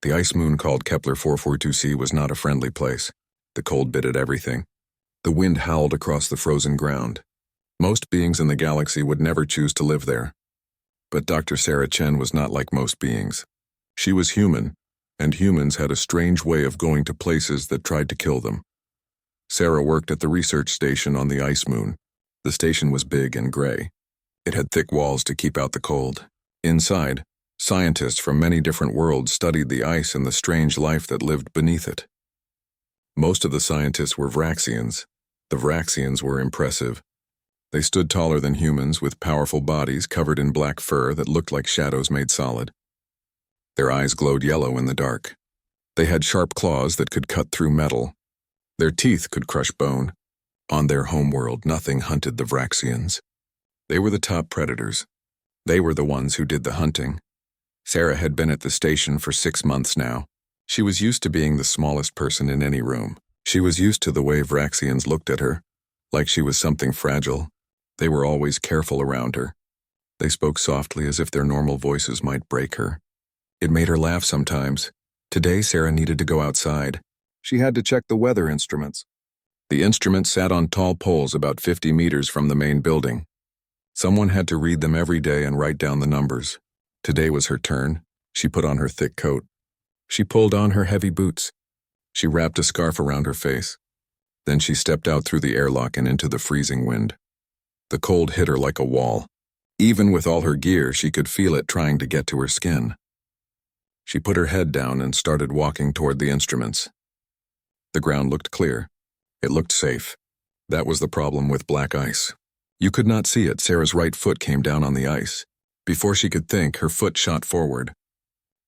The ice moon called Kepler 442c was not a friendly place. The cold bit at everything. The wind howled across the frozen ground. Most beings in the galaxy would never choose to live there. But Dr. Sarah Chen was not like most beings. She was human, and humans had a strange way of going to places that tried to kill them. Sarah worked at the research station on the ice moon. The station was big and gray. It had thick walls to keep out the cold. Inside, scientists from many different worlds studied the ice and the strange life that lived beneath it. Most of the scientists were Vraxians. The Vraxians were impressive. They stood taller than humans, with powerful bodies covered in black fur that looked like shadows made solid. Their eyes glowed yellow in the dark. They had sharp claws that could cut through metal. Their teeth could crush bone. On their homeworld, nothing hunted the Vraxians. They were the top predators. They were the ones who did the hunting. Sarah had been at the station for 6 months now. She was used to being the smallest person in any room. She was used to the way Vraxians looked at her, like she was something fragile. They were always careful around her. They spoke softly as if their normal voices might break her. It made her laugh sometimes. Today, Sarah needed to go outside. She had to check the weather instruments. The instruments sat on tall poles about 50 meters from the main building. Someone had to read them every day and write down the numbers. Today was her turn. She put on her thick coat. She pulled on her heavy boots. She wrapped a scarf around her face. Then she stepped out through the airlock and into the freezing wind. The cold hit her like a wall. Even with all her gear, she could feel it trying to get to her skin. She put her head down and started walking toward the instruments. The ground looked clear. It looked safe. That was the problem with black ice. You could not see it. Sarah's right foot came down on the ice. Before she could think, her foot shot forward.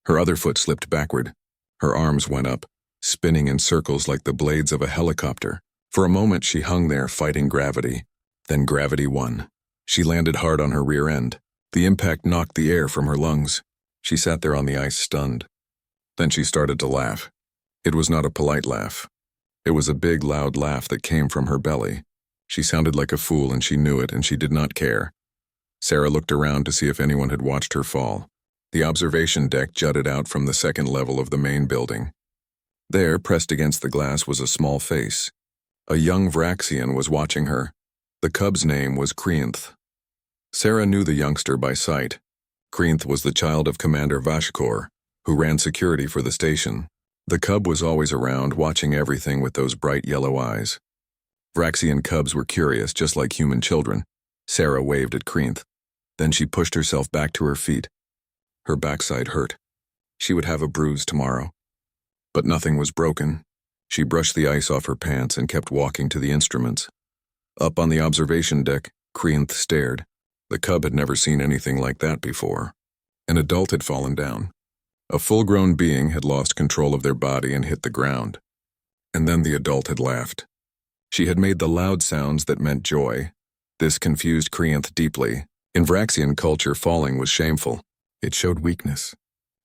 Her other foot slipped backward. Her arms went up, spinning in circles like the blades of a helicopter. For a moment, she hung there fighting gravity. Then gravity won. She landed hard on her rear end. The impact knocked the air from her lungs. She sat there on the ice, stunned. Then she started to laugh. It was not a polite laugh. It was a big, loud laugh that came from her belly. She sounded like a fool, and she knew it, and she did not care. Sarah looked around to see if anyone had watched her fall. The observation deck jutted out from the second level of the main building. There, pressed against the glass, was a small face. A young Vraxian was watching her. The cub's name was Krienth. Sarah knew the youngster by sight. Krienth was the child of Commander Vashkor, who ran security for the station. The cub was always around, watching everything with those bright yellow eyes. Vraxian cubs were curious, just like human children. Sarah waved at Krienth. Then she pushed herself back to her feet. Her backside hurt. She would have a bruise tomorrow. But nothing was broken. She brushed the ice off her pants and kept walking to the instruments. Up on the observation deck, Krienth stared. The cub had never seen anything like that before. An adult had fallen down. A full-grown being had lost control of their body and hit the ground. And then the adult had laughed. She had made the loud sounds that meant joy. This confused Krienth deeply. In Vraxian culture, falling was shameful. It showed weakness.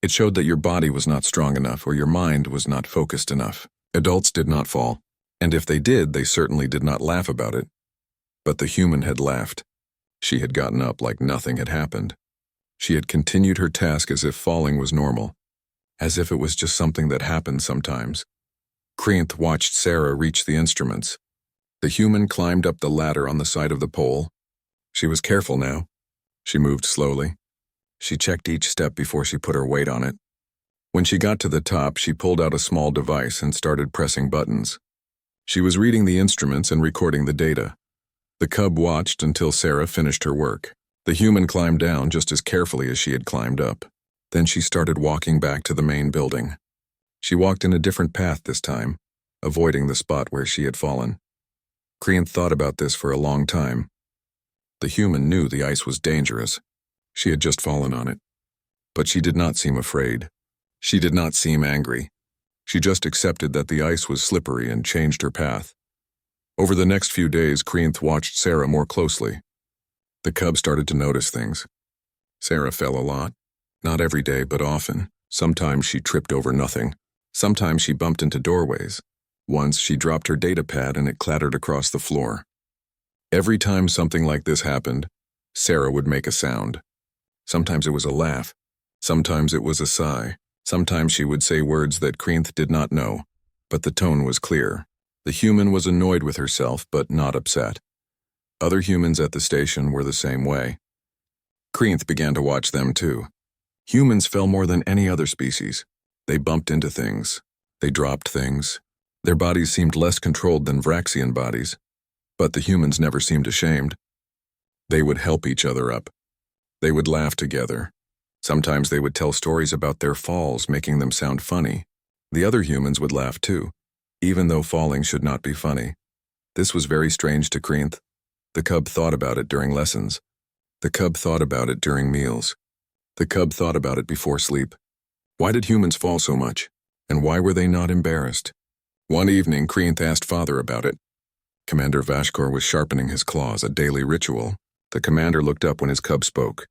It showed that your body was not strong enough or your mind was not focused enough. Adults did not fall, and if they did, they certainly did not laugh about it. But the human had laughed. She had gotten up like nothing had happened. She had continued her task as if falling was normal, as if it was just something that happened sometimes. Krienth watched Sarah reach the instruments. The human climbed up the ladder on the side of the pole. She was careful now. She moved slowly. She checked each step before she put her weight on it. When she got to the top, she pulled out a small device and started pressing buttons. She was reading the instruments and recording the data. The cub watched until Sarah finished her work. The human climbed down just as carefully as she had climbed up. Then she started walking back to the main building. She walked in a different path this time, avoiding the spot where she had fallen. Krienth thought about this for a long time. The human knew the ice was dangerous. She had just fallen on it. But she did not seem afraid. She did not seem angry. She just accepted that the ice was slippery and changed her path. Over the next few days, Krienth watched Sarah more closely. The cub started to notice things. Sarah fell a lot. Not every day, but often. Sometimes she tripped over nothing. Sometimes she bumped into doorways. Once she dropped her data pad and it clattered across the floor. Every time something like this happened, Sarah would make a sound. Sometimes it was a laugh. Sometimes it was a sigh. Sometimes she would say words that Kreenth did not know, but the tone was clear. The human was annoyed with herself, but not upset. Other humans at the station were the same way. Kreenth began to watch them too. Humans fell more than any other species. They bumped into things. They dropped things. Their bodies seemed less controlled than Vraxian bodies, but the humans never seemed ashamed. They would help each other up. They would laugh together. Sometimes they would tell stories about their falls, making them sound funny. The other humans would laugh too, even though falling should not be funny. This was very strange to Kreenth. The cub thought about it during lessons. The cub thought about it during meals. The cub thought about it before sleep. Why did humans fall so much? And why were they not embarrassed? One evening, Kreenth asked Father about it. Commander Vashkor was sharpening his claws, a daily ritual. The commander looked up when his cub spoke.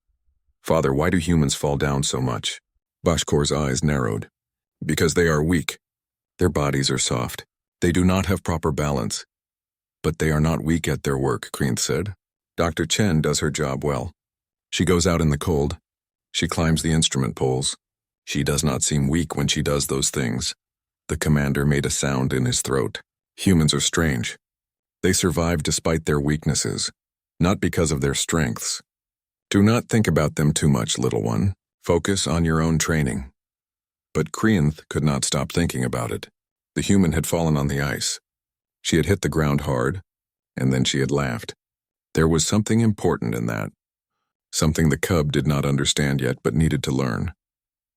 Father, why do humans fall down so much? Vashkor's eyes narrowed. Because they are weak. Their bodies are soft. They do not have proper balance. But they are not weak at their work, Kreenth said. Dr. Chen does her job well. She goes out in the cold. She climbs the instrument poles. She does not seem weak when she does those things. The commander made a sound in his throat. Humans are strange. They survive despite their weaknesses, not because of their strengths. Do not think about them too much, little one. Focus on your own training. But Kreenth could not stop thinking about it. The human had fallen on the ice. She had hit the ground hard, and then she had laughed. There was something important in that. Something the cub did not understand yet but needed to learn.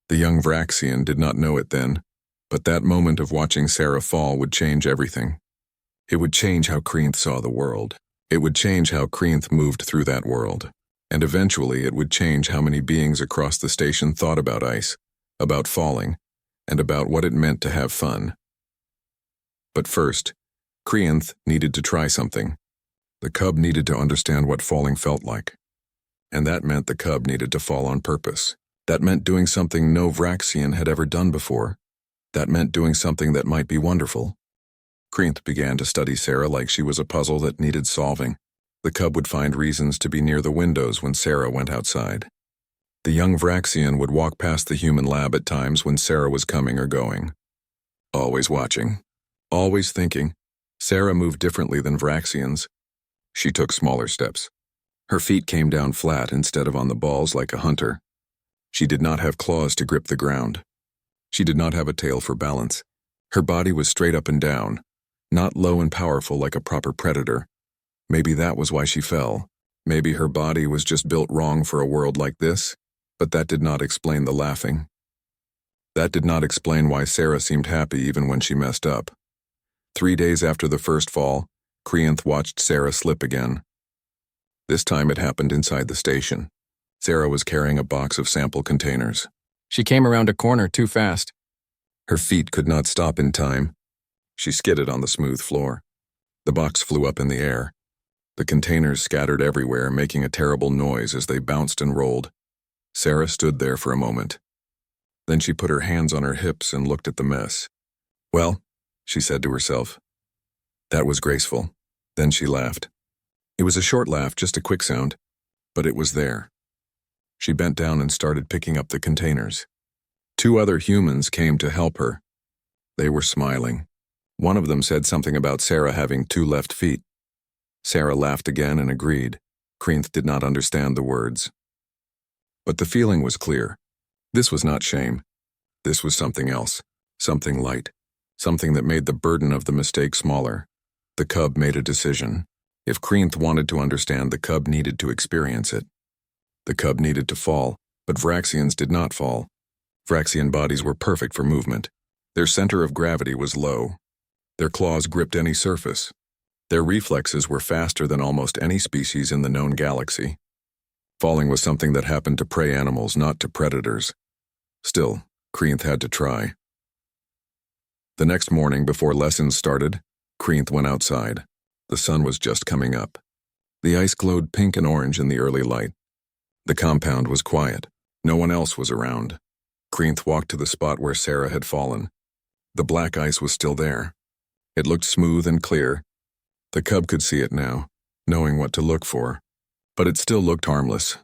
The young Vraxian did not know it then, but that moment of watching Sarah fall would change everything. It would change how Kreenth saw the world. It would change how Kreenth moved through that world. And eventually it would change how many beings across the station thought about ice, about falling, and about what it meant to have fun. But first, Kreenth needed to try something. The cub needed to understand what falling felt like. And that meant the cub needed to fall on purpose. That meant doing something no Vraxian had ever done before. That meant doing something that might be wonderful. Kreenth began to study Sarah like she was a puzzle that needed solving. The cub would find reasons to be near the windows when Sarah went outside. The young Vraxian would walk past the human lab at times when Sarah was coming or going. Always watching. Always thinking. Sarah moved differently than Vraxians. She took smaller steps. Her feet came down flat instead of on the balls like a hunter. She did not have claws to grip the ground. She did not have a tail for balance. Her body was straight up and down, not low and powerful like a proper predator. Maybe that was why she fell. Maybe her body was just built wrong for a world like this, but that did not explain the laughing. That did not explain why Sarah seemed happy even when she messed up. 3 days after the first fall, Kreenth watched Sarah slip again. This time it happened inside the station. Sarah was carrying a box of sample containers. She came around a corner too fast. Her feet could not stop in time. She skidded on the smooth floor. The box flew up in the air. The containers scattered everywhere, making a terrible noise as they bounced and rolled. Sarah stood there for a moment. Then she put her hands on her hips and looked at the mess. Well, she said to herself. That was graceful. Then she laughed. It was a short laugh, just a quick sound, but it was there. She bent down and started picking up the containers. 2 other humans came to help her. They were smiling. One of them said something about Sarah having 2 left feet. Sarah laughed again and agreed. Kreenth did not understand the words. But the feeling was clear. This was not shame. This was something else, something light, something that made the burden of the mistake smaller. The cub made a decision. If Kreenth wanted to understand, the cub needed to experience it. The cub needed to fall, but Vraxians did not fall. Vraxian bodies were perfect for movement. Their center of gravity was low. Their claws gripped any surface. Their reflexes were faster than almost any species in the known galaxy. Falling was something that happened to prey animals, not to predators. Still, Kreenth had to try. The next morning, before lessons started, Kreenth went outside. The sun was just coming up. The ice glowed pink and orange in the early light. The compound was quiet. No one else was around. Kreenth walked to the spot where Sarah had fallen. The black ice was still there. It looked smooth and clear. The cub could see it now, knowing what to look for. But it still looked harmless.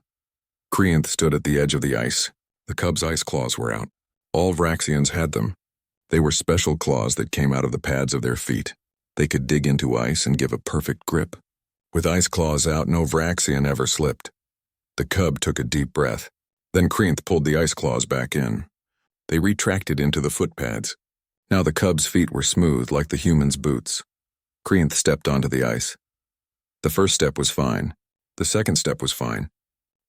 Kreenth stood at the edge of the ice. The cub's ice claws were out. All Vraxians had them. They were special claws that came out of the pads of their feet. They could dig into ice and give a perfect grip. With ice claws out, no Vraxian ever slipped. The cub took a deep breath. Then Kreenth pulled the ice claws back in. They retracted into the foot pads. Now the cub's feet were smooth like the human's boots. Kreenth stepped onto the ice. The first step was fine. The second step was fine.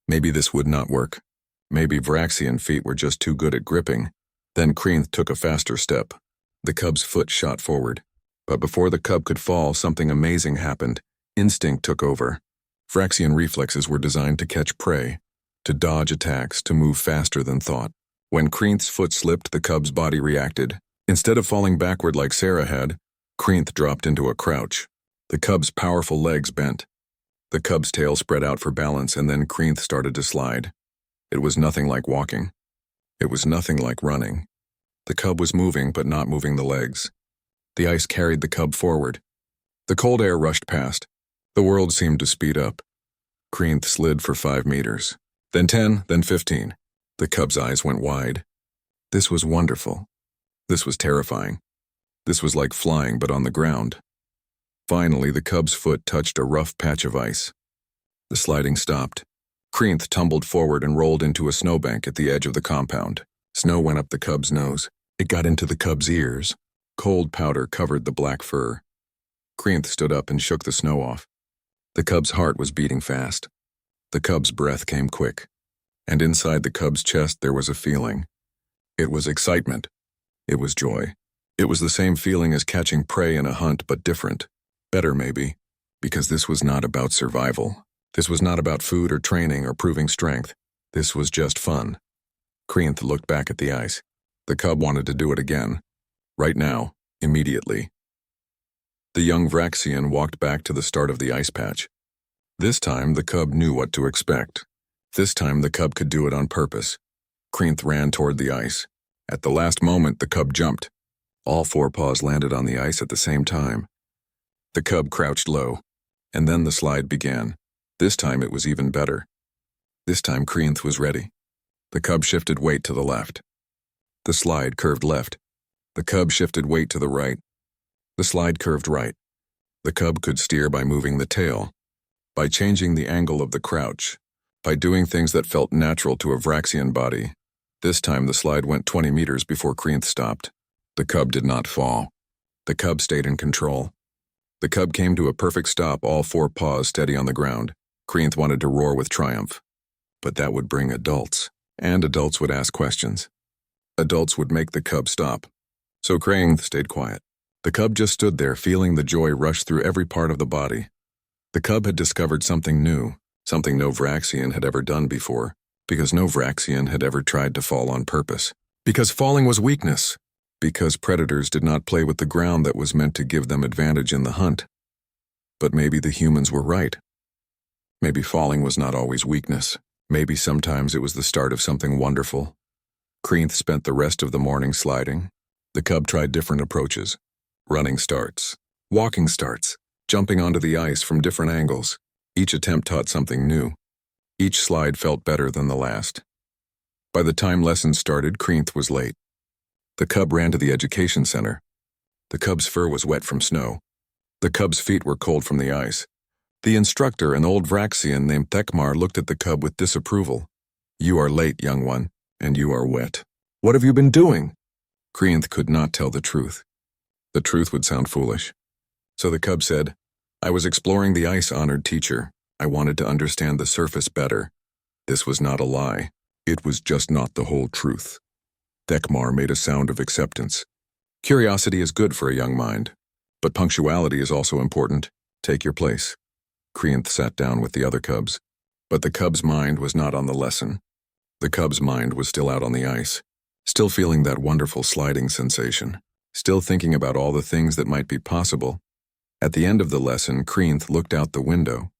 Maybe this would not work. Maybe Vraxian feet were just too good at gripping. Then Kreenth took a faster step. The cub's foot shot forward. But before the cub could fall, something amazing happened. Instinct took over. Vraxian reflexes were designed to catch prey, to dodge attacks, to move faster than thought. When Kreenth's foot slipped, the cub's body reacted. Instead of falling backward like Sarah had, Kreenth dropped into a crouch. The cub's powerful legs bent. The cub's tail spread out for balance, and then Kreenth started to slide. It was nothing like walking. It was nothing like running. The cub was moving, but not moving the legs. The ice carried the cub forward. The cold air rushed past. The world seemed to speed up. Kreenth slid for 5 meters. Then 10, then 15. The cub's eyes went wide. This was wonderful. This was terrifying. This was like flying, but on the ground. Finally, the cub's foot touched a rough patch of ice. The sliding stopped. Kreenth tumbled forward and rolled into a snowbank at the edge of the compound. Snow went up the cub's nose. It got into the cub's ears. Cold powder covered the black fur. Kreenth stood up and shook the snow off. The cub's heart was beating fast. The cub's breath came quick. And inside the cub's chest there was a feeling. It was excitement. It was joy. It was the same feeling as catching prey in a hunt, but different. Better, maybe. Because this was not about survival. This was not about food or training or proving strength. This was just fun. Kreenth looked back at the ice. The cub wanted to do it again. Right now, immediately. The young Vraxian walked back to the start of the ice patch. This time, the cub knew what to expect. This time, the cub could do it on purpose. Kreenth ran toward the ice. At the last moment, the cub jumped. All 4 paws landed on the ice at the same time. The cub crouched low, and then the slide began. This time it was even better. This time Kreenth was ready. The cub shifted weight to the left. The slide curved left. The cub shifted weight to the right. The slide curved right. The cub could steer by moving the tail, by changing the angle of the crouch, by doing things that felt natural to a Vraxian body. This time the slide went 20 meters before Kreenth stopped. The cub did not fall. The cub stayed in control. The cub came to a perfect stop, all 4 paws steady on the ground. Kreenth wanted to roar with triumph. But that would bring adults, and adults would ask questions. Adults would make the cub stop. So Kreenth stayed quiet. The cub just stood there, feeling the joy rush through every part of the body. The cub had discovered something new, something no Vraxian had ever done before, because no Vraxian had ever tried to fall on purpose. Because falling was weakness. Because predators did not play with the ground that was meant to give them advantage in the hunt. But maybe the humans were right. Maybe falling was not always weakness. Maybe sometimes it was the start of something wonderful. Kreenth spent the rest of the morning sliding. The cub tried different approaches. Running starts, walking starts, jumping onto the ice from different angles. Each attempt taught something new. Each slide felt better than the last. By the time lessons started, Kreenth was late. The cub ran to the education center. The cub's fur was wet from snow. The cub's feet were cold from the ice. The instructor, an old Vraxian named Thekmar, looked at the cub with disapproval. "You are late, young one, and you are wet. What have you been doing?" Kreenth could not tell the truth. The truth would sound foolish. So the cub said, "I was exploring the ice, honored teacher. I wanted to understand the surface better." This was not a lie. It was just not the whole truth. Thekmar made a sound of acceptance. Curiosity is good for a young mind, but punctuality is also important. Take your place. Kreenth sat down with the other cubs, but the cub's mind was not on the lesson. The cub's mind was still out on the ice, still feeling that wonderful sliding sensation, still thinking about all the things that might be possible. At the end of the lesson, Kreenth looked out the window.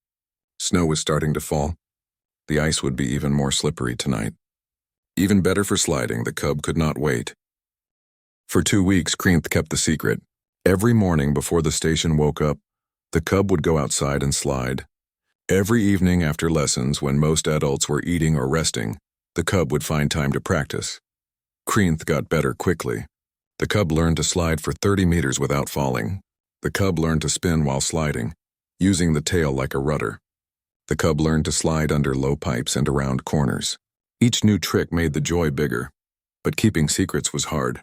Snow was starting to fall. The ice would be even more slippery tonight. Even better for sliding, the cub could not wait. For 2 weeks, Kreenth kept the secret. Every morning before the station woke up, the cub would go outside and slide. Every evening after lessons, when most adults were eating or resting, the cub would find time to practice. Kreenth got better quickly. The cub learned to slide for 30 meters without falling. The cub learned to spin while sliding, using the tail like a rudder. The cub learned to slide under low pipes and around corners. Each new trick made the joy bigger, but keeping secrets was hard.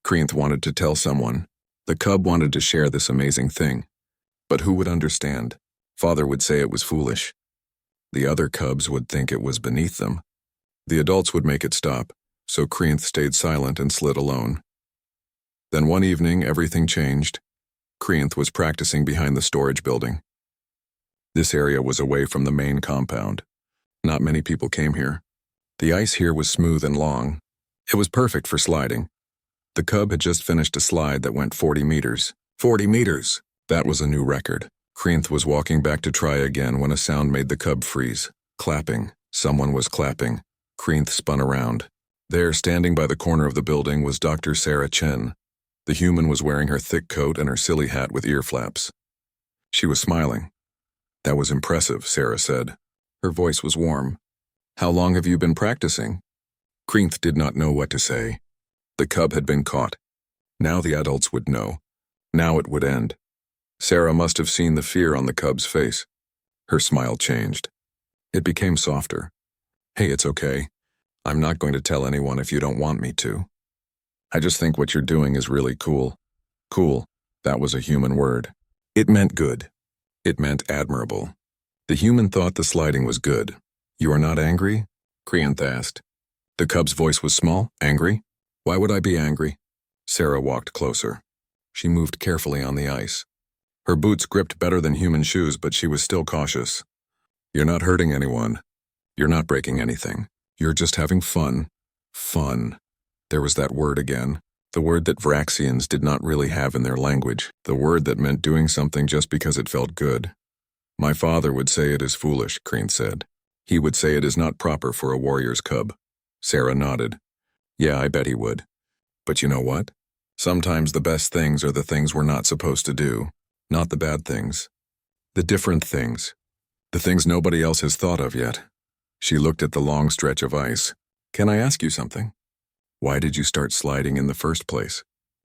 Kreenth wanted to tell someone. The cub wanted to share this amazing thing. But who would understand? Father would say it was foolish. The other cubs would think it was beneath them. The adults would make it stop, so Kreenth stayed silent and slid alone. Then one evening, everything changed. Kreenth was practicing behind the storage building. This area was away from the main compound. Not many people came here. The ice here was smooth and long. It was perfect for sliding. The cub had just finished a slide that went 40 meters. 40 meters! That was a new record. Kreenth was walking back to try again when a sound made the cub freeze. Clapping. Someone was clapping. Kreenth spun around. There, standing by the corner of the building, was Dr. Sarah Chen. The human was wearing her thick coat and her silly hat with ear flaps. She was smiling. That was impressive, Sarah said. Her voice was warm. How long have you been practicing? Kreenth did not know what to say. The cub had been caught. Now the adults would know. Now it would end. Sarah must have seen the fear on the cub's face. Her smile changed. It became softer. Hey, it's okay. I'm not going to tell anyone if you don't want me to. I just think what you're doing is really cool. Cool, that was a human word. It meant good. It meant admirable. The human thought the sliding was good. You are not angry? Kreenth asked. The cub's voice was small. Angry? Why would I be angry? Sarah walked closer. She moved carefully on the ice. Her boots gripped better than human shoes, but she was still cautious. You're not hurting anyone. You're not breaking anything. You're just having fun. Fun. There was that word again. The word that Vraxians did not really have in their language. The word that meant doing something just because it felt good. My father would say it is foolish, Kreenth said. He would say it is not proper for a warrior's cub. Sarah nodded. Yeah, I bet he would. But you know what? Sometimes the best things are the things we're not supposed to do. Not the bad things. The different things. The things nobody else has thought of yet. She looked at the long stretch of ice. Can I ask you something? Why did you start sliding in the first place?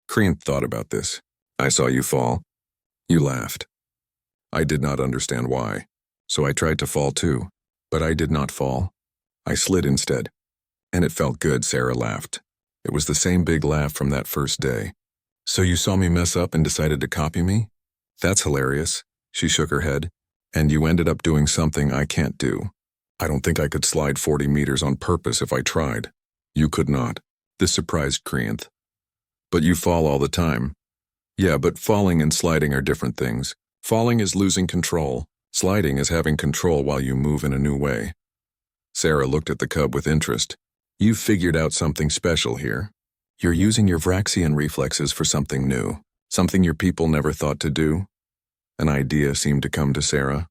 Kreenth thought about this. I saw you fall. You laughed. I did not understand why, so I tried to fall too. But I did not fall. I slid instead. And it felt good, Sarah laughed. It was the same big laugh from that first day. So you saw me mess up and decided to copy me? That's hilarious. She shook her head. And you ended up doing something I can't do. I don't think I could slide 40 meters on purpose if I tried. You could not. This surprised Kreenth. But you fall all the time. Yeah, but falling and sliding are different things. Falling is losing control. Sliding is having control while you move in a new way. Sarah looked at the cub with interest. You've figured out something special here. You're using your Vraxian reflexes for something new. Something your people never thought to do. An idea seemed to come to Sarah.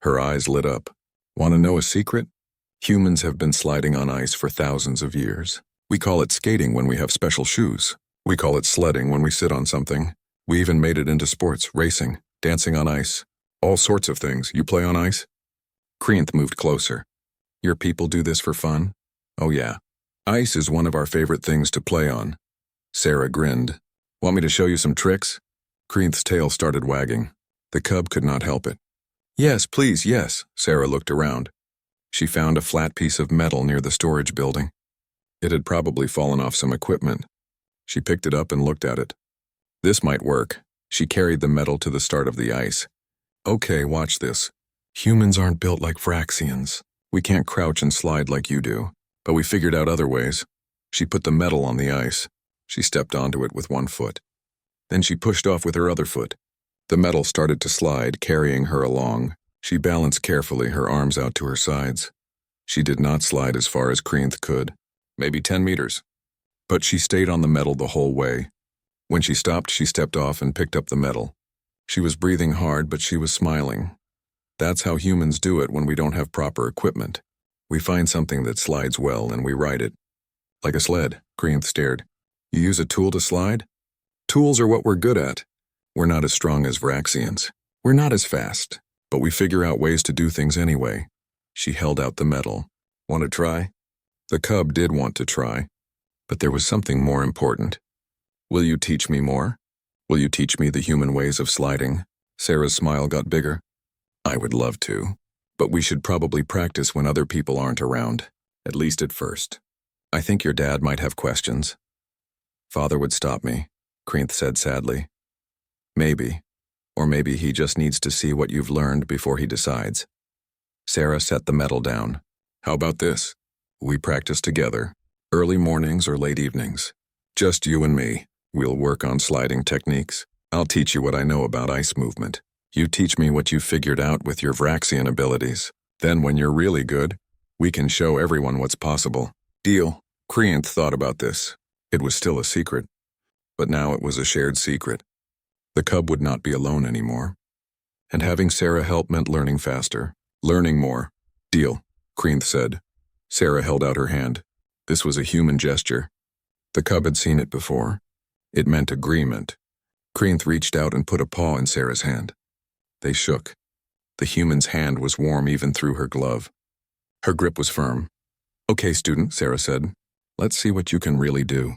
Her eyes lit up. Want to know a secret? Humans have been sliding on ice for thousands of years. We call it skating when we have special shoes. We call it sledding when we sit on something. We even made it into sports, racing, dancing on ice. All sorts of things. You play on ice? Kreenth moved closer. Your people do this for fun? Oh yeah. Ice is one of our favorite things to play on. Sarah grinned. Want me to show you some tricks? Kreenth's tail started wagging. The cub could not help it. Yes, please, yes. Sarah looked around. She found a flat piece of metal near the storage building. It had probably fallen off some equipment. She picked it up and looked at it. This might work. She carried the metal to the start of the ice. Okay, watch this. Humans aren't built like Vraxians. We can't crouch and slide like you do. But we figured out other ways. She put the metal on the ice. She stepped onto it with one foot. Then she pushed off with her other foot. The metal started to slide, carrying her along. She balanced carefully, her arms out to her sides. She did not slide as far as Kreenth could, maybe 10 meters. But she stayed on the metal the whole way. When she stopped, she stepped off and picked up the metal. She was breathing hard, but she was smiling. That's how humans do it when we don't have proper equipment. We find something that slides well and we ride it. Like a sled, Kreenth stared. You use a tool to slide? Tools are what we're good at. We're not as strong as Vraxians. We're not as fast, but we figure out ways to do things anyway. She held out the metal. Want to try? The cub did want to try. But there was something more important. Will you teach me more? Will you teach me the human ways of sliding? Sarah's smile got bigger. I would love to, but we should probably practice when other people aren't around, at least at first. I think your dad might have questions. Father would stop me, Krinth said sadly. Maybe, or maybe he just needs to see what you've learned before he decides. Sarah set the metal down. How about this? We practice together, early mornings or late evenings. Just you and me. We'll work on sliding techniques. I'll teach you what I know about ice movement. You teach me what you figured out with your Vraxian abilities. Then when you're really good, we can show everyone what's possible. Deal. Krinth thought about this. It was still a secret. But now it was a shared secret. The cub would not be alone anymore. And having Sarah help meant learning faster, learning more. Deal, Krinth said. Sarah held out her hand. This was a human gesture. The cub had seen it before. It meant agreement. Krinth reached out and put a paw in Sarah's hand. They shook. The human's hand was warm even through her glove. Her grip was firm. Okay, student, Sarah said. Let's see what you can really do.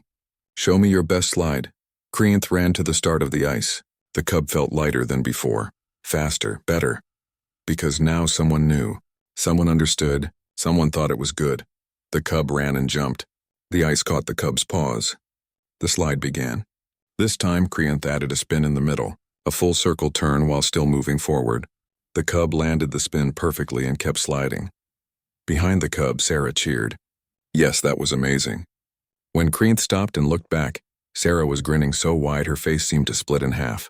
Show me your best slide. Krinth ran to the start of the ice. The cub felt lighter than before. Faster, better. Because now someone knew. Someone understood. Someone thought it was good. The cub ran and jumped. The ice caught the cub's paws. The slide began. This time, Krinth added a spin in the middle, a full circle turn while still moving forward. The cub landed the spin perfectly and kept sliding. Behind the cub, Sarah cheered. Yes, that was amazing. When Krinth stopped and looked back, Sarah was grinning so wide her face seemed to split in half.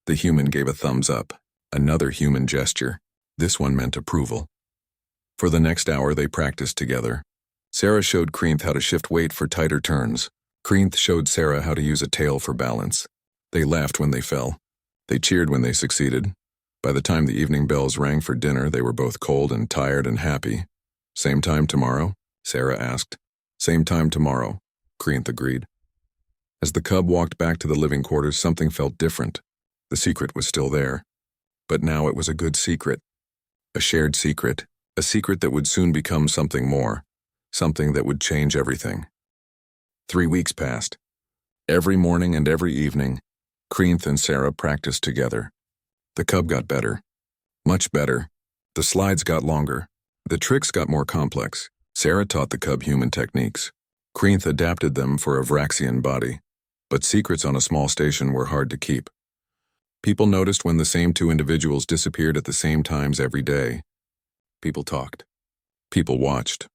The human gave a thumbs up, another human gesture. This one meant approval. For the next hour, they practiced together. Sarah showed Krinth how to shift weight for tighter turns. Krinth showed Sarah how to use a tail for balance. They laughed when they fell. They cheered when they succeeded. By the time the evening bells rang for dinner, they were both cold and tired and happy. Same time tomorrow? Sarah asked. Same time tomorrow, Krinth agreed. As the cub walked back to the living quarters, something felt different. The secret was still there. But now it was a good secret. A shared secret. A secret that would soon become something more. Something that would change everything. 3 weeks passed. Every morning and every evening, Krinth and Sarah practiced together. The cub got better. Much better. The slides got longer. The tricks got more complex. Sarah taught the cub human techniques. Krinth adapted them for a Vraxian body. But secrets on a small station were hard to keep. People noticed when the same two individuals disappeared at the same times every day. People talked. People watched.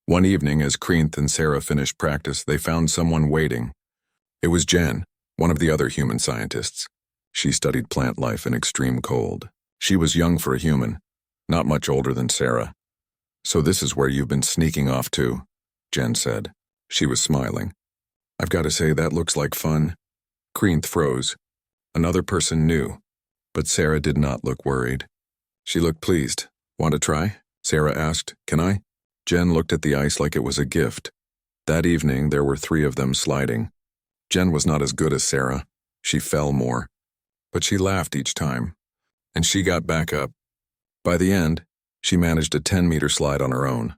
One evening, as Krinth and Sarah finished practice, they found someone waiting. It was Jen, one of the other human scientists. She studied plant life in extreme cold. She was young for a human, not much older than Sarah. So this is where you've been sneaking off to, Jen said. She was smiling. I've got to say, that looks like fun. Krinth froze. Another person knew, but Sarah did not look worried. She looked pleased. Want to try? Sarah asked. Can I? Jen looked at the ice like it was a gift. That evening, there were 3 of them sliding. Jen was not as good as Sarah. She fell more. But she laughed each time. And she got back up. By the end, she managed a 10-meter slide on her own.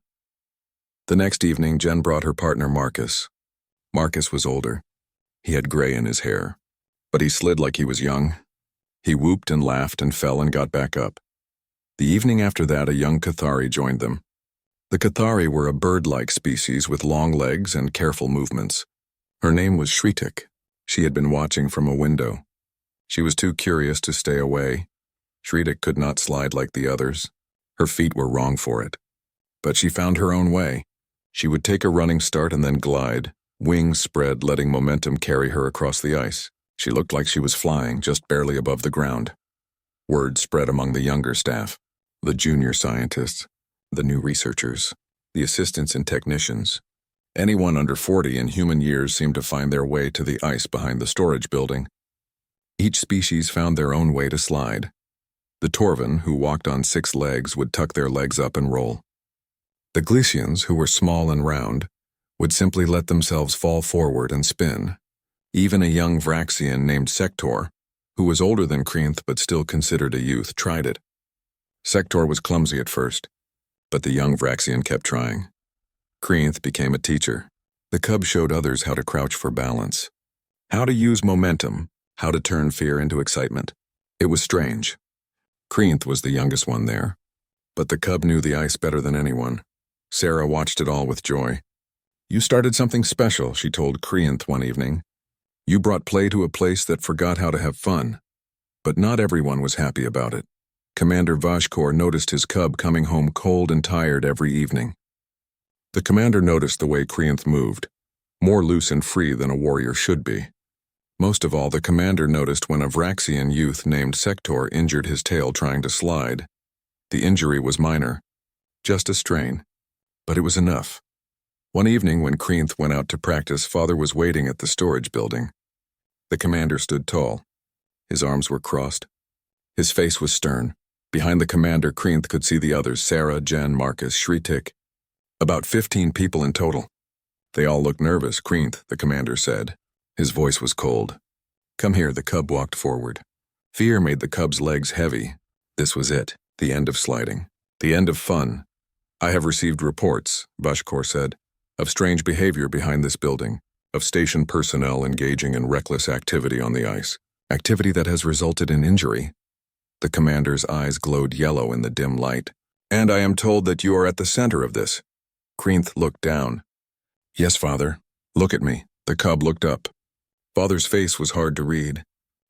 The next evening, Jen brought her partner Marcus. Marcus was older. He had gray in his hair. But he slid like he was young. He whooped and laughed and fell and got back up. The evening after that, a young Cathari joined them. The Cathari were a bird-like species with long legs and careful movements. Her name was Shritik. She had been watching from a window. She was too curious to stay away. Shritik could not slide like the others. Her feet were wrong for it. But she found her own way. She would take a running start and then glide, wings spread, letting momentum carry her across the ice. She looked like she was flying, just barely above the ground. Word spread among the younger staff, the junior scientists, the new researchers, the assistants and technicians. Anyone under 40 in human years seemed to find their way to the ice behind the storage building. Each species found their own way to slide. The Torvan, who walked on 6 legs, would tuck their legs up and roll. The Glycians, who were small and round, would simply let themselves fall forward and spin. Even a young Vraxian named Sector, who was older than Krinth but still considered a youth, tried it. Sector was clumsy at first, but the young Vraxian kept trying. Krinth became a teacher. The cub showed others how to crouch for balance, how to use momentum, how to turn fear into excitement. It was strange. Kreenth was the youngest one there, but the cub knew the ice better than anyone. Sarah watched it all with joy. "You started something special," she told Kreenth one evening. "You brought play to a place that forgot how to have fun." But not everyone was happy about it. Commander Vashkor noticed his cub coming home cold and tired every evening. The commander noticed the way Kreenth moved, more loose and free than a warrior should be. Most of all, the commander noticed when a Vraxian youth named Sector injured his tail trying to slide. The injury was minor, just a strain, but it was enough. One evening when Kreenth went out to practice, Father was waiting at the storage building. The commander stood tall. His arms were crossed. His face was stern. Behind the commander, Kreenth could see the others: Sarah, Jen, Marcus, Shritik. About 15 people in total. They all looked nervous. "Kreenth," the commander said. His voice was cold. "Come here." The cub walked forward. Fear made the cub's legs heavy. This was it, the end of sliding, the end of fun. "I have received reports," Vashkor said, "of strange behavior behind this building, of station personnel engaging in reckless activity on the ice, activity that has resulted in injury." The commander's eyes glowed yellow in the dim light. "And I am told that you are at the center of this." Kreenth looked down. "Yes, Father. Look at me." The cub looked up. Father's face was hard to read.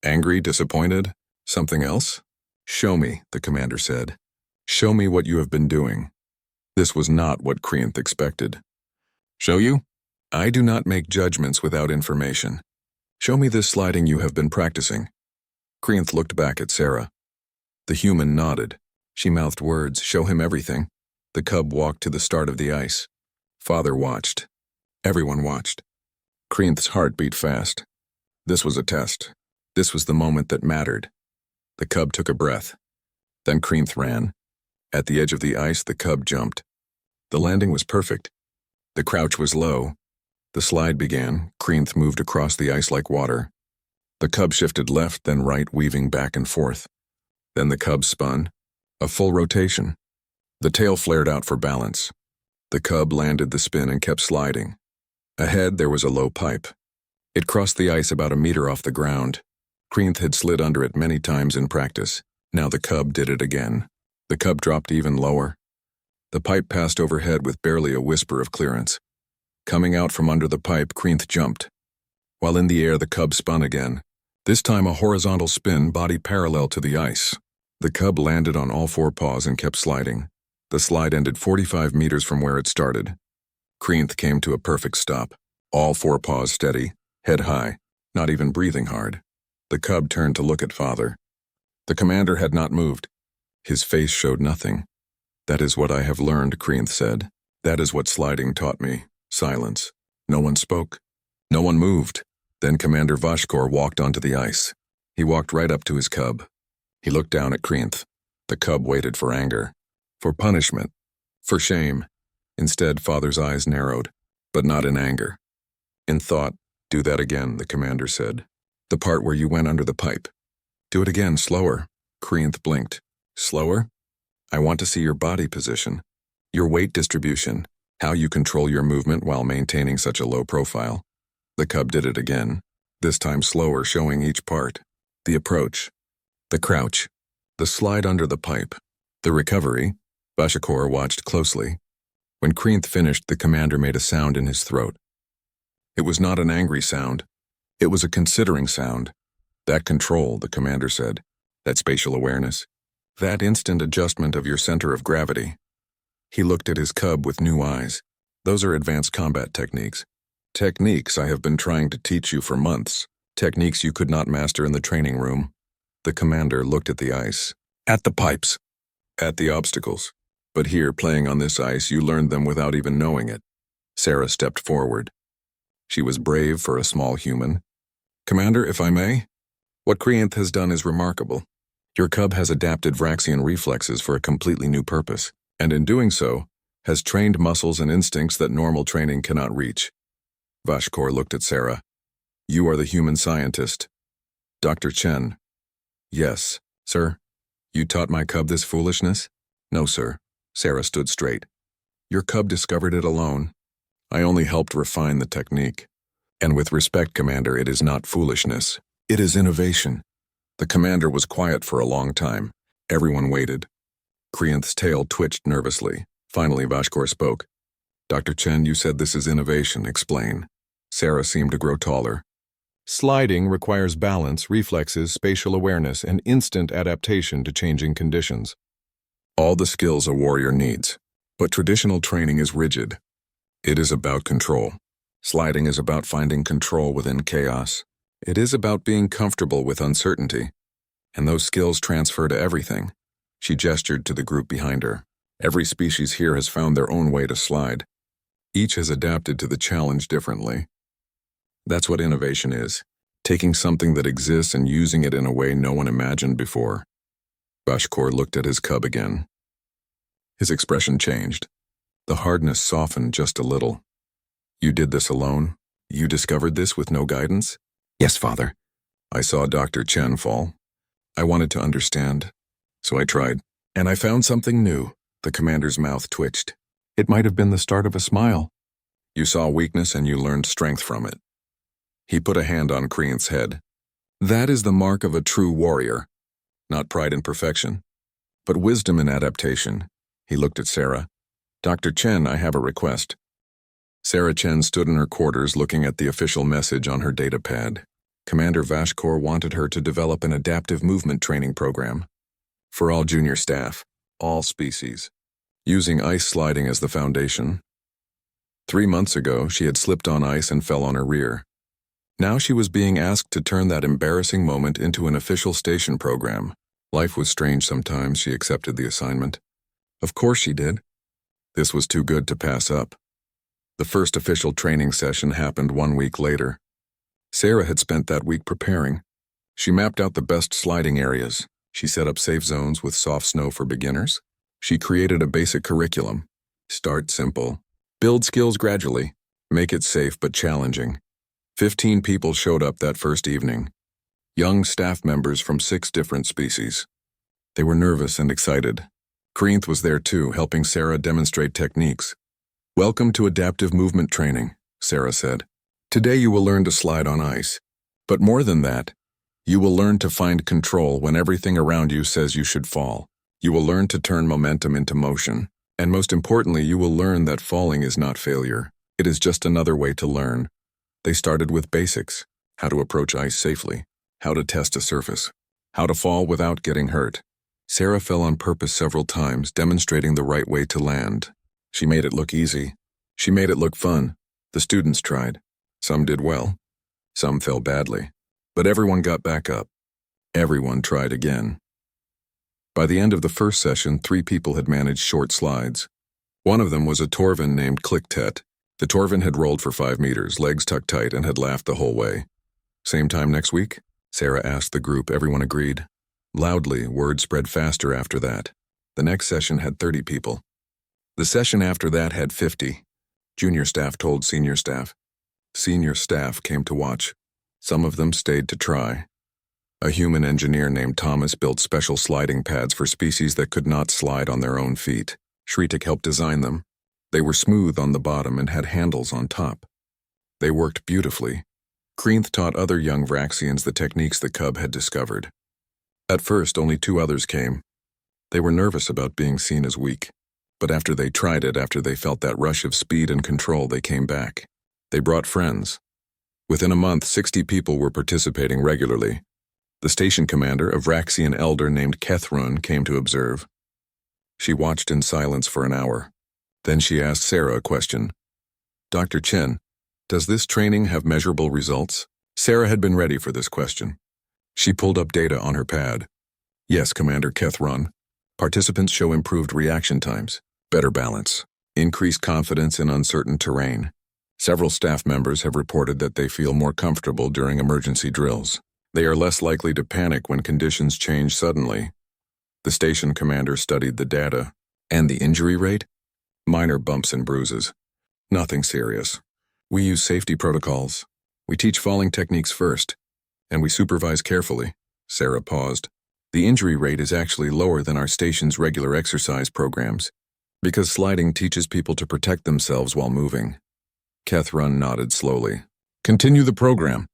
Angry, disappointed, something else? "Show me," the commander said. "Show me what you have been doing." This was not what Kreenth expected. "Show you? I do not make judgments without information. Show me this sliding you have been practicing." Kreenth looked back at Sarah. The human nodded. She mouthed words, "Show him everything." The cub walked to the start of the ice. Father watched. Everyone watched. Kreenth's heart beat fast. This was a test. This was the moment that mattered. The cub took a breath. Then Kreenth ran. At the edge of the ice, the cub jumped. The landing was perfect. The crouch was low. The slide began. Kreenth moved across the ice like water. The cub shifted left, then right, weaving back and forth. Then the cub spun. A full rotation. The tail flared out for balance. The cub landed the spin and kept sliding. Ahead, there was a low pipe. It crossed the ice about a meter off the ground. Kreenth had slid under it many times in practice. Now the cub did it again. The cub dropped even lower. The pipe passed overhead with barely a whisper of clearance. Coming out from under the pipe, Kreenth jumped. While in the air, the cub spun again. This time a horizontal spin, body parallel to the ice. The cub landed on all four paws and kept sliding. The slide ended 45 meters from where it started. Kreenth came to a perfect stop. All four paws steady, head high, not even breathing hard. The cub turned to look at Father. The commander had not moved. His face showed nothing. "That is what I have learned," Kreenth said. "That is what sliding taught me. Silence. No one spoke. No one moved." Then Commander Vashkor walked onto the ice. He walked right up to his cub. He looked down at Kreenth. The cub waited for anger, for punishment, for shame. Instead, Father's eyes narrowed, but not in anger. In thought. "Do that again," the commander said. "The part where you went under the pipe. Do it again, slower." Kreenth blinked. "Slower? I want to see your body position, your weight distribution, how you control your movement while maintaining such a low profile." The cub did it again, this time slower, showing each part. The approach, the crouch, the slide under the pipe, the recovery. Vashkor watched closely. When Kreenth finished, the commander made a sound in his throat. It was not an angry sound. It was a considering sound. That control, the commander said. That spatial awareness. That instant adjustment of your center of gravity. He looked at his cub with new eyes. "Those are advanced combat techniques. Techniques I have been trying to teach you for months. Techniques you could not master in the training room." The commander looked at the ice. "At the pipes. At the obstacles. But here, playing on this ice, you learned them without even knowing it." Sarah stepped forward. She was brave for a small human. "Commander, if I may, what Kreenth has done is remarkable. Your cub has adapted Vraxian reflexes for a completely new purpose, and in doing so, has trained muscles and instincts that normal training cannot reach." Vashkor looked at Sarah. "You are the human scientist. Dr. Chen." "Yes, sir. You taught my cub this foolishness?" "No, sir." Sarah stood straight. "Your cub discovered it alone. I only helped refine the technique. And with respect, Commander, it is not foolishness. It is innovation. The commander was quiet for a long time. Everyone waited. Krianth's tail twitched nervously. Finally, Vashkor spoke. Dr. Chen, you said this is innovation. Explain. Sarah seemed to grow taller. Sliding requires balance, reflexes, spatial awareness, and instant adaptation to changing conditions. All the skills a warrior needs. But traditional training is rigid. It is about control. Sliding is about finding control within chaos. It is about being comfortable with uncertainty. And those skills transfer to everything. She gestured to the group behind her. Every species here has found their own way to slide. Each has adapted to the challenge differently. That's what innovation is. Taking something that exists and using it in a way no one imagined before. Vashkor looked at his cub again. His expression changed. The hardness softened just a little. You did this alone? You discovered this with no guidance? Yes, Father. I saw Dr. Chen fall. I wanted to understand, so I tried. And I found something new. The commander's mouth twitched. It might have been the start of a smile. You saw weakness and you learned strength from it. He put a hand on Krianth's head. That is the mark of a true warrior. Not pride in perfection, but wisdom in adaptation. He looked at Sarah. Dr. Chen, I have a request. Sarah Chen stood in her quarters looking at the official message on her data pad. Commander Vashkor wanted her to develop an adaptive movement training program. For all junior staff, all species. Using ice sliding as the foundation. 3 months ago, she had slipped on ice and fell on her rear. Now she was being asked to turn that embarrassing moment into an official station program. Life was strange sometimes. She accepted the assignment. Of course she did. This was too good to pass up. The first official training session happened 1 week later. Sarah had spent that week preparing. She mapped out the best sliding areas. She set up safe zones with soft snow for beginners. She created a basic curriculum. Start simple. Build skills gradually. Make it safe but challenging. 15 people showed up that first evening. Young staff members from 6 different species. They were nervous and excited. Krianth was there too, helping Sarah demonstrate techniques. Welcome to adaptive movement training, Sarah said. Today you will learn to slide on ice. But more than that, you will learn to find control when everything around you says you should fall. You will learn to turn momentum into motion. And most importantly, you will learn that falling is not failure. It is just another way to learn. They started with basics. How to approach ice safely. How to test a surface. How to fall without getting hurt. Sarah fell on purpose several times, demonstrating the right way to land. She made it look easy. She made it look fun. The students tried. Some did well. Some fell badly. But everyone got back up. Everyone tried again. By the end of the first session, 3 people had managed short slides. One of them was a Torvin named Clicktet. The Torvin had rolled for 5 meters, legs tucked tight, and had laughed the whole way. Same time next week? Sarah asked the group. Everyone agreed. Loudly, word spread faster after that. The next session had 30 people. The session after that had 50. Junior staff told senior staff. Senior staff came to watch. Some of them stayed to try. A human engineer named Thomas built special sliding pads for species that could not slide on their own feet. Shritik helped design them. They were smooth on the bottom and had handles on top. They worked beautifully. Krianth taught other young Vraxians the techniques the cub had discovered. At first, only 2 others came. They were nervous about being seen as weak. But after they tried it, after they felt that rush of speed and control, they came back. They brought friends. Within a month, 60 people were participating regularly. The station commander, a Vraxian elder named Kethrun, came to observe. She watched in silence for an hour. Then she asked Sarah a question. Dr. Chen, does this training have measurable results? Sarah had been ready for this question. She pulled up data on her pad. Yes, Commander Kethrun. Participants show improved reaction times, better balance, increased confidence in uncertain terrain. Several staff members have reported that they feel more comfortable during emergency drills. They are less likely to panic when conditions change suddenly. The station commander studied the data. And the injury rate? Minor bumps and bruises. Nothing serious. We use safety protocols. We teach falling techniques first. And we supervise carefully. Sarah paused. The injury rate is actually lower than our station's regular exercise programs, because sliding teaches people to protect themselves while moving. Kethrun nodded slowly. Continue the program.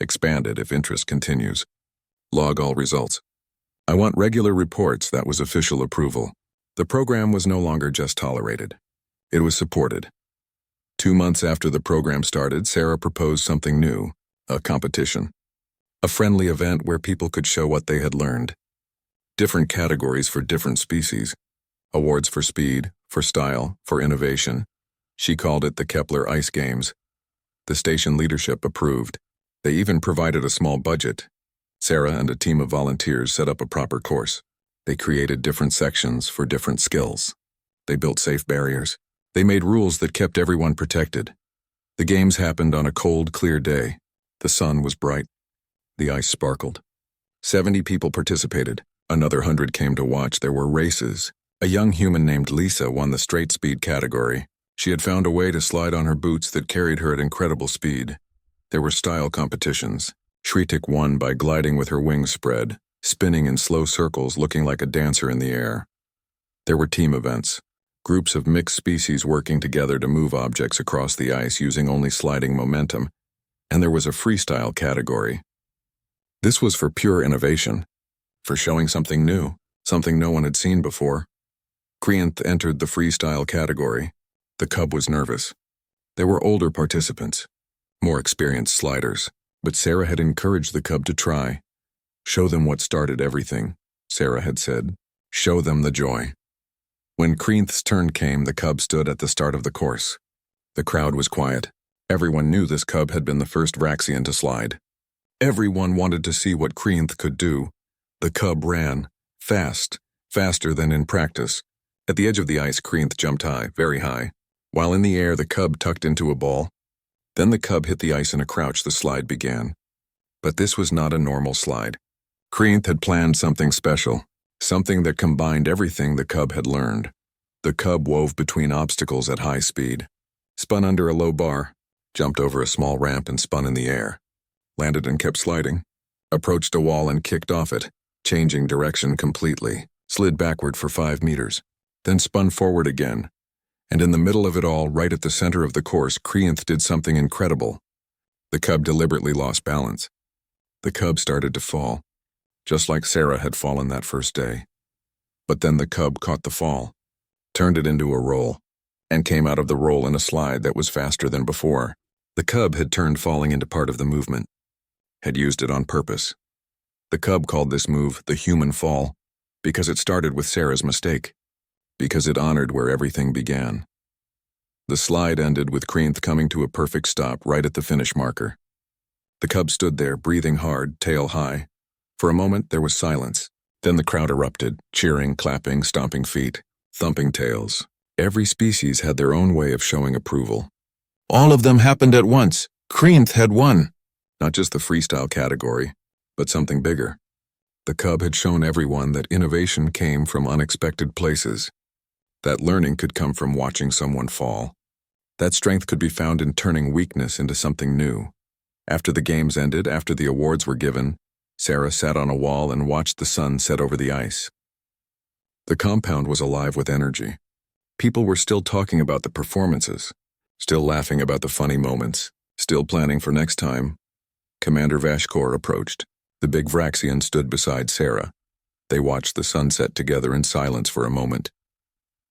Expanded if interest continues. Log all results. I want regular reports. That was official approval. The program was no longer just tolerated. It was supported. 2 months after the program started, Sarah proposed something new, a competition. A friendly event where people could show what they had learned. Different categories for different species. Awards for speed, for style, for innovation. She called it the Kepler Ice Games. The station leadership approved. They even provided a small budget. Sarah and a team of volunteers set up a proper course. They created different sections for different skills. They built safe barriers. They made rules that kept everyone protected. The games happened on a cold, clear day. The sun was bright. The ice sparkled. 70 people participated. Another 100 came to watch. There were races. A young human named Lisa won the straight speed category. She had found a way to slide on her boots that carried her at incredible speed. There were style competitions. Shritik won by gliding with her wings spread, spinning in slow circles looking like a dancer in the air. There were team events. Groups of mixed species working together to move objects across the ice using only sliding momentum. And there was a freestyle category. This was for pure innovation. For showing something new, something no one had seen before. Krianth entered the freestyle category. The cub was nervous. There were older participants, more experienced sliders, but Sarah had encouraged the cub to try. Show them what started everything, Sarah had said. Show them the joy. When Krianth's turn came, the cub stood at the start of the course. The crowd was quiet. Everyone knew this cub had been the first Vraxian to slide. Everyone wanted to see what Krianth could do. The cub ran, fast, faster than in practice. At the edge of the ice, Krianth jumped high, very high. While in the air, the cub tucked into a ball. Then the cub hit the ice in a crouch. The slide began. But this was not a normal slide. Krianth had planned something special, something that combined everything the cub had learned. The cub wove between obstacles at high speed, spun under a low bar, jumped over a small ramp and spun in the air, landed and kept sliding, approached a wall and kicked off it, changing direction completely, slid backward for 5 meters, then spun forward again. And in the middle of it all, right at the center of the course, Krianth did something incredible. The cub deliberately lost balance. The cub started to fall, just like Sarah had fallen that first day. But then the cub caught the fall, turned it into a roll, and came out of the roll in a slide that was faster than before. The cub had turned falling into part of the movement, had used it on purpose. The cub called this move the human fall, because it started with Sarah's mistake, because it honored where everything began. The slide ended with Krianth coming to a perfect stop right at the finish marker. The cub stood there, breathing hard, tail high. For a moment, there was silence. Then the crowd erupted, cheering, clapping, stomping feet, thumping tails. Every species had their own way of showing approval. All of them happened at once. Krianth had won. Not just the freestyle category, but something bigger. The cub had shown everyone that innovation came from unexpected places, that learning could come from watching someone fall, that strength could be found in turning weakness into something new. After the games ended, after the awards were given, Sarah sat on a wall and watched the sun set over the ice. The compound was alive with energy. People were still talking about the performances, still laughing about the funny moments, still planning for next time. Commander Vashkor approached. The big Vraxian stood beside Sarah. They watched the sunset together in silence for a moment.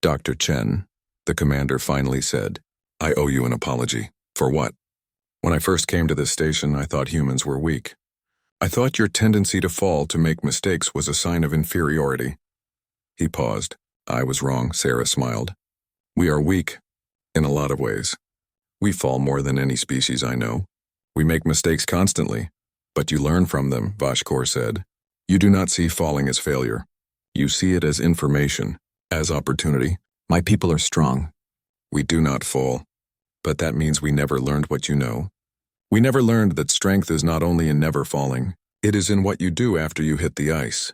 Dr. Chen, the commander finally said, I owe you an apology. For what? When I first came to this station, I thought humans were weak. I thought your tendency to fall, to make mistakes, was a sign of inferiority. He paused. I was wrong, Sarah smiled. We are weak, in a lot of ways. We fall more than any species I know. We make mistakes constantly, but you learn from them, Vashkor said. You do not see falling as failure. You see it as information, as opportunity. My people are strong. We do not fall, but that means we never learned what you know. We never learned that strength is not only in never falling, it is in what you do after you hit the ice.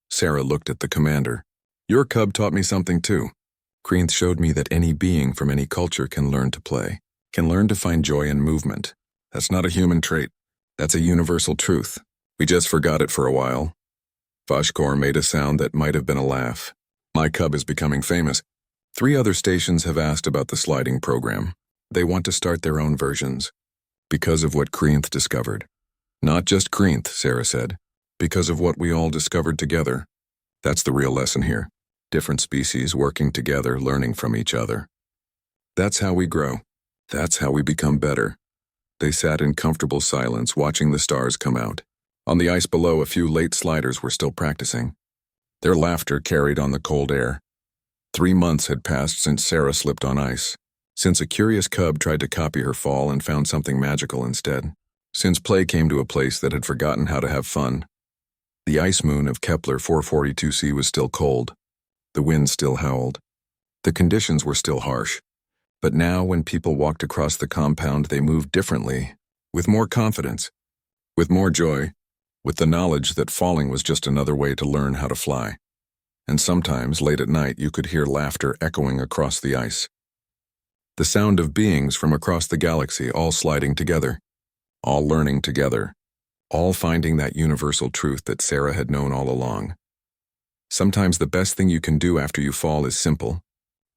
Sarah looked at the commander. Your cub taught me something too. Krianth showed me that any being from any culture can learn to play, can learn to find joy in movement. That's not a human trait. That's a universal truth. We just forgot it for a while. Vashkor made a sound that might have been a laugh. My cub is becoming famous. 3 other stations have asked about the sliding program. They want to start their own versions. Because of what Kreenth discovered. Not just Kreenth, Sarah said. Because of what we all discovered together. That's the real lesson here. Different species working together, learning from each other. That's how we grow. That's how we become better. They sat in comfortable silence, watching the stars come out. On the ice below, a few late sliders were still practicing. Their laughter carried on the cold air. 3 months had passed since Sarah slipped on ice. Since a curious cub tried to copy her fall and found something magical instead. Since play came to a place that had forgotten how to have fun. The ice moon of Kepler 442c was still cold. The wind still howled. The conditions were still harsh. But now when people walked across the compound, they moved differently, with more confidence, with more joy, with the knowledge that falling was just another way to learn how to fly. And sometimes, late at night, you could hear laughter echoing across the ice. The sound of beings from across the galaxy all sliding together, all learning together, all finding that universal truth that Sarah had known all along. Sometimes the best thing you can do after you fall is simple.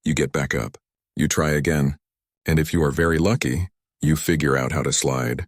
You get back up, you try again, and if you are very lucky, you figure out how to slide.